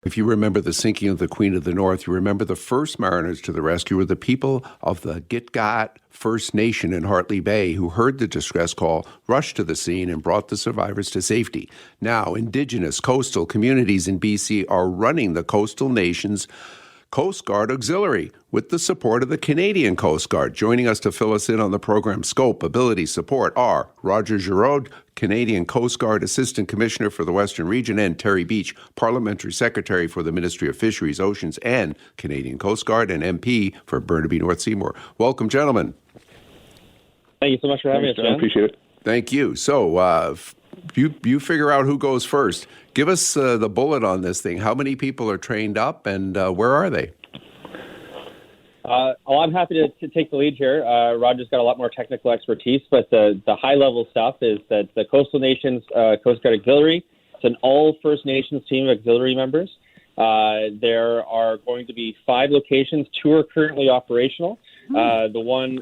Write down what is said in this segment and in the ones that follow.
If you remember the sinking of the Queen of the North, you remember the first mariners to the rescue were the people of the Gitgat First Nation in Hartley Bay who heard the distress call, rushed to the scene, and brought the survivors to safety. Now, Indigenous coastal communities in BC are running the coastal nation's Coast Guard Auxiliary with the support of the Canadian Coast Guard. Joining us to fill us in on the program's scope, ability, support are Roger Girouard, Canadian Coast Guard Assistant Commissioner for the Western Region, and Terry Beech, Parliamentary Secretary for the Ministry of Fisheries, Oceans, and Canadian Coast Guard, and MP for Burnaby North Seymour. Welcome, gentlemen. Thank you so much for having us, John. Appreciate it. Thank you. So, you figure out who goes first. Give us the bullet on this thing. How many people are trained up, and where are they? I'm happy to take the lead here. Roger's got a lot more technical expertise, but the high-level stuff is that the Coastal Nations Coast Guard Auxiliary, it's an all First Nations team of auxiliary members. There are going to be 5 locations. 2 are currently operational. The one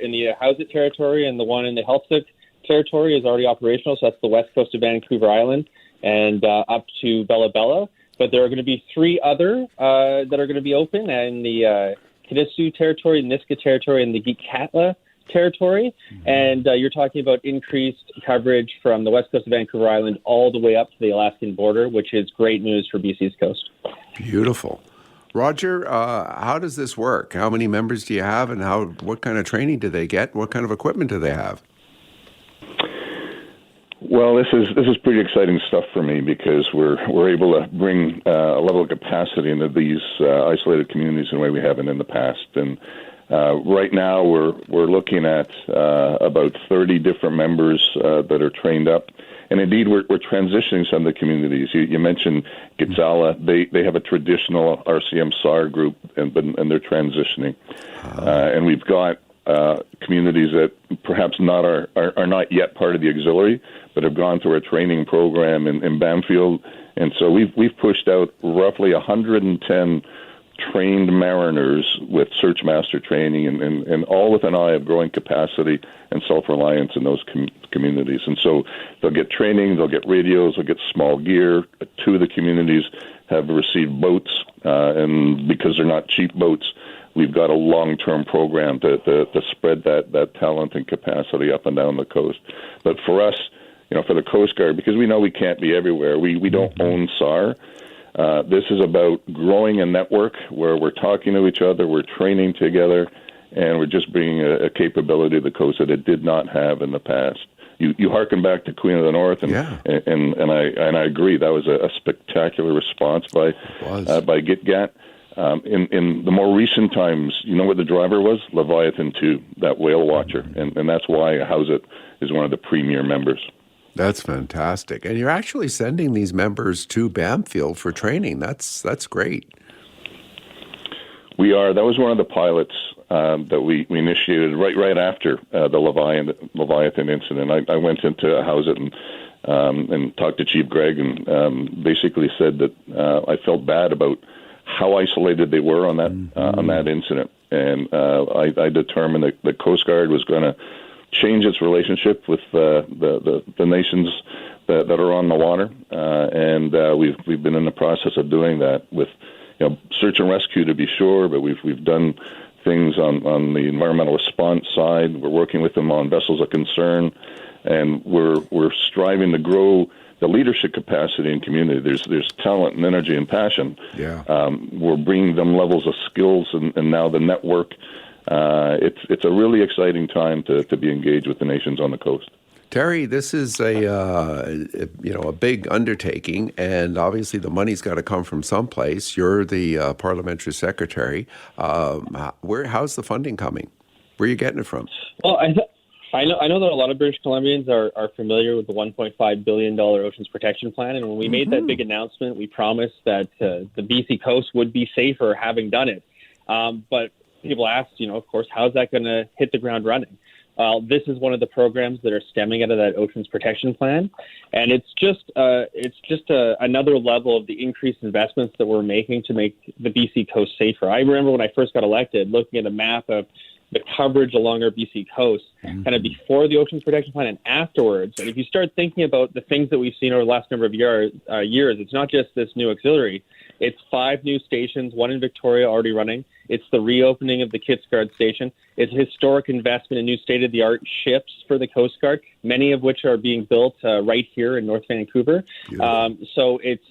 in the Howsett territory and the one in the Helpsick territory is already operational, so that's the west coast of Vancouver Island and up to Bella Bella. But there are going to be 3 other that are going to be open in the Kidisu territory, Niska territory, and the Gitxaala territory. Mm-hmm. And you're talking about increased coverage from the west coast of Vancouver Island all the way up to the Alaskan border, which is great news for BC's coast. Beautiful. Roger, how does this work? How many members do you have, and what kind of training do they get? What kind of equipment do they have? Well, this is pretty exciting stuff for me because we're able to bring a level of capacity into these isolated communities in a way we haven't in the past. And right now we're looking at about 30 different members that are trained up. And indeed, we're transitioning some of the communities. You mentioned Gitxaala. They have a traditional RCM SAR group, and they're transitioning. And we've got communities that perhaps are not yet part of the auxiliary, but have gone through a training program in Bamfield. And so we've pushed out roughly 110 trained mariners with search master training, and all with an eye of growing capacity and self-reliance in those communities. And so they'll get training, they'll get radios, they'll get small gear. 2 of the communities have received boats, and because they're not cheap boats, we've got a long-term program to spread that talent and capacity up and down the coast. But for us, for the Coast Guard, because we know we can't be everywhere, we don't own SAR. This is about growing a network where we're talking to each other, we're training together, and we're just bringing a capability to the coast that it did not have in the past. You hearken back to Queen of the North, and I agree that was a spectacular response by Gitgat. In the more recent times, you know what the driver was? Leviathan 2, that whale watcher, and that's why Howsett is one of the premier members. That's fantastic. And you're actually sending these members to Bamfield for training. That's great. We are. That was one of the pilots that we initiated right after the Leviathan incident. I went into Howsett and talked to Chief Gregg and basically said that I felt bad about how isolated they were on that incident. And I determined that the Coast Guard was going to change its relationship with the nations that are on the water, and we've been in the process of doing that with search and rescue, to be sure, but we've done things on the environmental response side. We're working with them on vessels of concern, and we're striving to grow the leadership capacity in community. There's talent and energy and passion. Yeah. We're bringing them levels of skills, and now the network. It's a really exciting time to be engaged with the nations on the coast. Terry, this is a big undertaking, and obviously the money's got to come from someplace. You're the parliamentary secretary. How's the funding coming? Where are you getting it from? Well, I know that a lot of British Columbians are familiar with the $1.5 billion Oceans Protection Plan, and when we made that big announcement, we promised that the BC coast would be safer having done it. But people asked, of course, how's that going to hit the ground running? This is one of the programs that are stemming out of that Oceans Protection Plan, and it's just another level of the increased investments that we're making to make the BC coast safer. I remember when I first got elected, looking at a map of the coverage along our BC coast, kind of before the Oceans Protection Plan and afterwards. And if you start thinking about the things that we've seen over the last number of years, it's not just this new auxiliary. It's 5 new stations, one in Victoria already running. It's the reopening of the Kittsguard station. It's a historic investment in new state-of-the-art ships for the Coast Guard, many of which are being built right here in North Vancouver. So it's,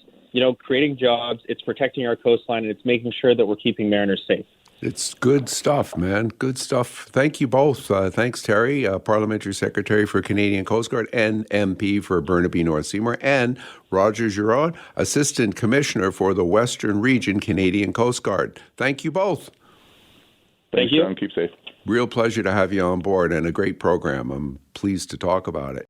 creating jobs, it's protecting our coastline, and it's making sure that we're keeping mariners safe. It's good stuff, man. Good stuff. Thank you both. Thanks, Terry, Parliamentary Secretary for Canadian Coast Guard and MP for Burnaby North Seymour, and Roger Girouard, Assistant Commissioner for the Western Region Canadian Coast Guard. Thank you both. Thank you. John. Keep safe. Real pleasure to have you on board and a great program. I'm pleased to talk about it.